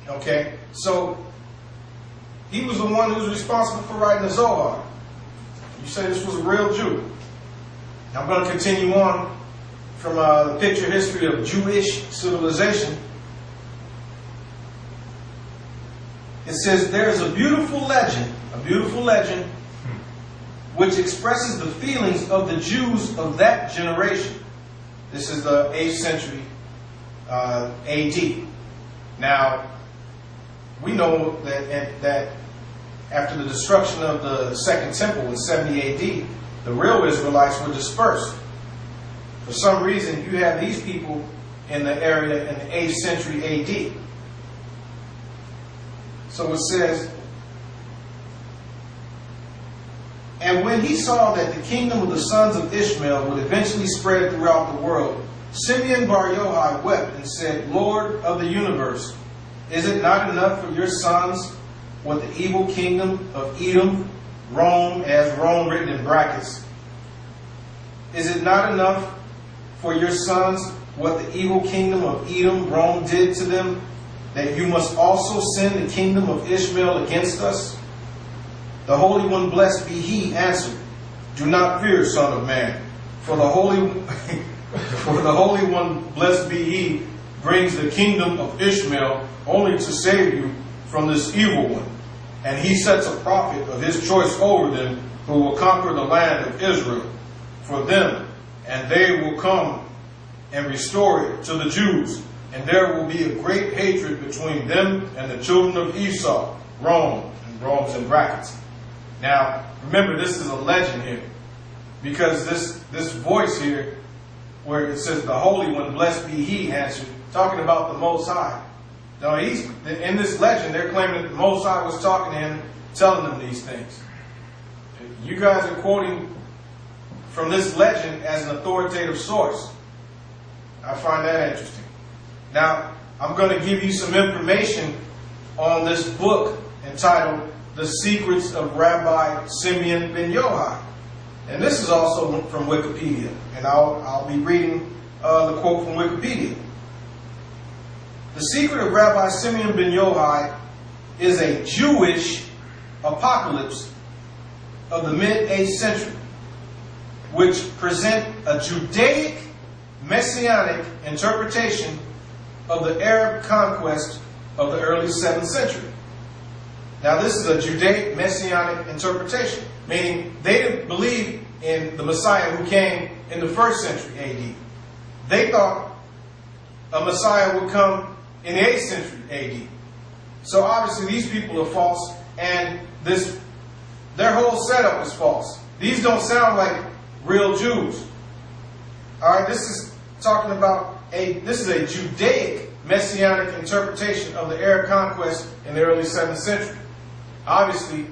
Okay, so he was the one who was responsible for writing the Zohar. You say this was a real Jew. I'm going to continue on from the picture history of Jewish civilization. It says, there is a beautiful legend which expresses the feelings of the Jews of that generation. This is the 8th century AD. Now, we know that after the destruction of the Second Temple in 70 AD, the real Israelites were dispersed. For some reason, you have these people in the area in the 8th century AD. So it says, and when he saw that the kingdom of the sons of Ishmael would eventually spread throughout the world, Simeon bar Yochai wept and said, Lord of the universe, is it not enough for your sons what the evil kingdom of Edom, Rome, as Rome written in brackets, is it not enough for your sons what the evil kingdom of Edom, Rome did to them, that you must also send the kingdom of Ishmael against us? The Holy One, blessed be he, answered, do not fear, son of man, for the Holy One, blessed be he, brings the kingdom of Ishmael only to save you from this evil one. And he sets a prophet of his choice over them, who will conquer the land of Israel for them, and they will come and restore it to the Jews. And there will be a great hatred between them and the children of Esau, Rome, and Rome's in brackets. Now, remember, this is a legend here, because this voice here, where it says, the Holy One, blessed be he, answered, talking about the Most High. Now, in this legend, they're claiming that the Most High was talking to him, telling them these things. You guys are quoting from this legend as an authoritative source. I find that interesting. Now, I'm going to give you some information on this book entitled The Secrets of Rabbi Simeon ben Yochai. And this is also from Wikipedia. And I'll be reading the quote from Wikipedia. The Secret of Rabbi Simeon ben Yochai is a Jewish apocalypse of the mid-8th century, which present a Judaic messianic interpretation of the Arab conquest of the early 7th century. Now, this is a Judaic messianic interpretation, meaning they didn't believe in the Messiah who came in the 1st century AD. They thought a Messiah would come in the 8th century AD. So obviously these people are false, and their whole setup is false. These don't sound like real Jews. Alright, this is talking about this is a Judaic messianic interpretation of the Arab conquest in the early 7th century. Obviously,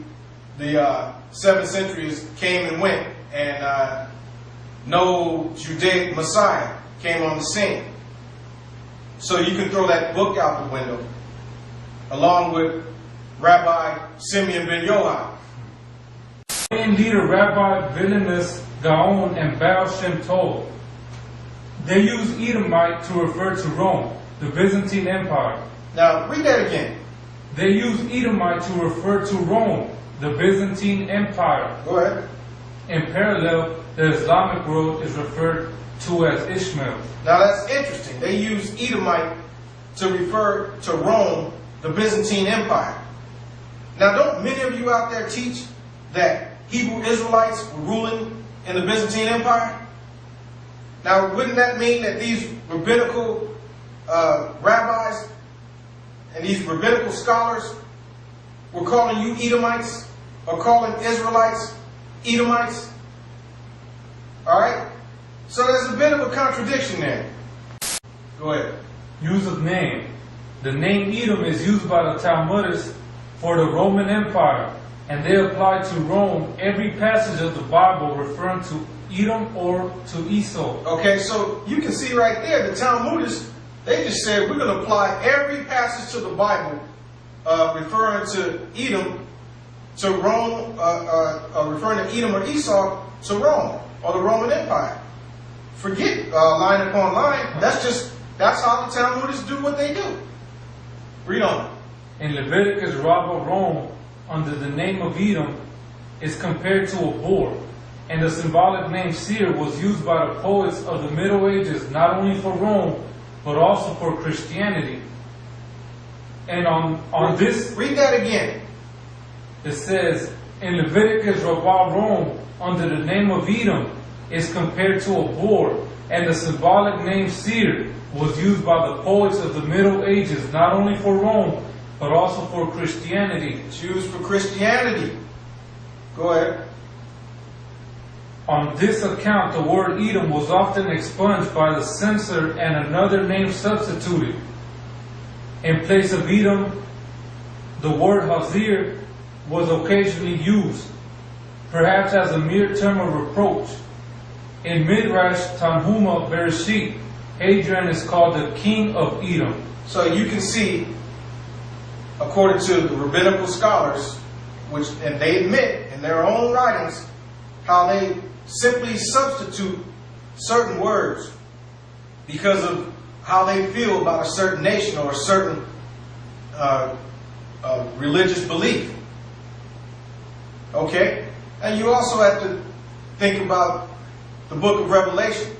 the 7th century came and went, and no Judaic Messiah came on the scene. So you can throw that book out the window, along with Rabbi Simeon ben Yochai. Indeed, a Rabbi, Villainous, Gaon, and Baal Shem Tov. They use Edomite to refer to Rome, the Byzantine Empire. Now, read that again. They use Edomite to refer to Rome, the Byzantine Empire. Go ahead. In parallel, the Islamic world is referred to as Ishmael. Now, that's interesting. They use Edomite to refer to Rome, the Byzantine Empire. Now, don't many of you out there teach that Hebrew Israelites were ruling in the Byzantine Empire? Now, wouldn't that mean that these rabbinical rabbis and these rabbinical scholars were calling you Edomites, or calling Israelites Edomites? Alright? So there's a bit of a contradiction there. Go ahead. Use of name. The name Edom is used by the Talmudists for the Roman Empire, and they apply to Rome every passage of the Bible referring to Edom or to Esau. Okay, so you can see right there, the Talmudists, they just said we're going to apply every passage to the Bible referring to Edom, to Rome, referring to Edom or Esau to Rome or the Roman Empire. Forget line upon line. That's how the Talmudists do what they do. Read on. In Leviticus, Rabbi Rome, under the name of Edom, is compared to a boar, and the symbolic name Seir was used by the poets of the Middle Ages not only for Rome, but also for Christianity. And on this, read that again. It says, in Leviticus, Rabbi Rome, under the name of Edom, is compared to a boar, and the symbolic name Seir was used by the poets of the Middle Ages not only for Rome, but also for Christianity. It's used for Christianity. Go ahead. On this account, the word Edom was often expunged by the censor and another name substituted. In place of Edom, the word Hazir was occasionally used, perhaps as a mere term of reproach. In Midrash Tanhuma Bereshit, Hadrian is called the king of Edom. So you can see, according to the rabbinical scholars, and they admit in their own writings, how they simply substitute certain words because of how they feel about a certain nation or a certain religious belief. Okay? And you also have to think about the book of Revelation.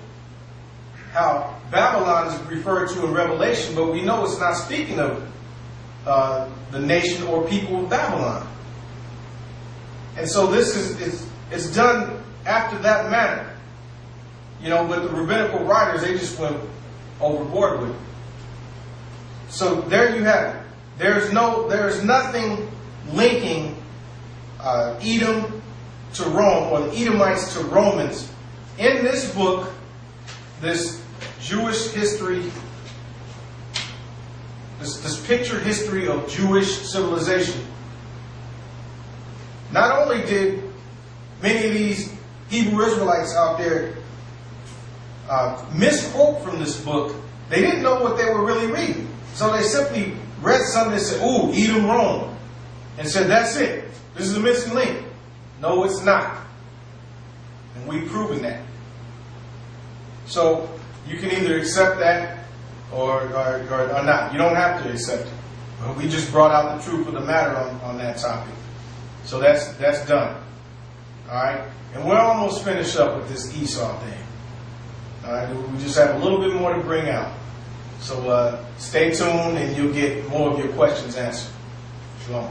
How Babylon is referred to in Revelation, but we know it's not speaking of the nation or people of Babylon. And so this is done after that manner. You know, but the rabbinical writers, they just went overboard with it. So there you have it. There is nothing linking Edom to Rome, or the Edomites to Romans in this book, this Jewish history, this picture history of Jewish civilization. Not only did many of these Hebrew Israelites out there misquote from this book, they didn't know what they were really reading. So they simply read something and said, ooh, Edom, Rome. And said, that's it. This is a missing link. No, it's not. And we've proven that. So you can either accept that or not. You don't have to accept it. But we just brought out the truth of the matter on that topic. So that's done. Alright? And we're almost finished up with this Esau thing. Alright? We just have a little bit more to bring out. So stay tuned and you'll get more of your questions answered. Shalom.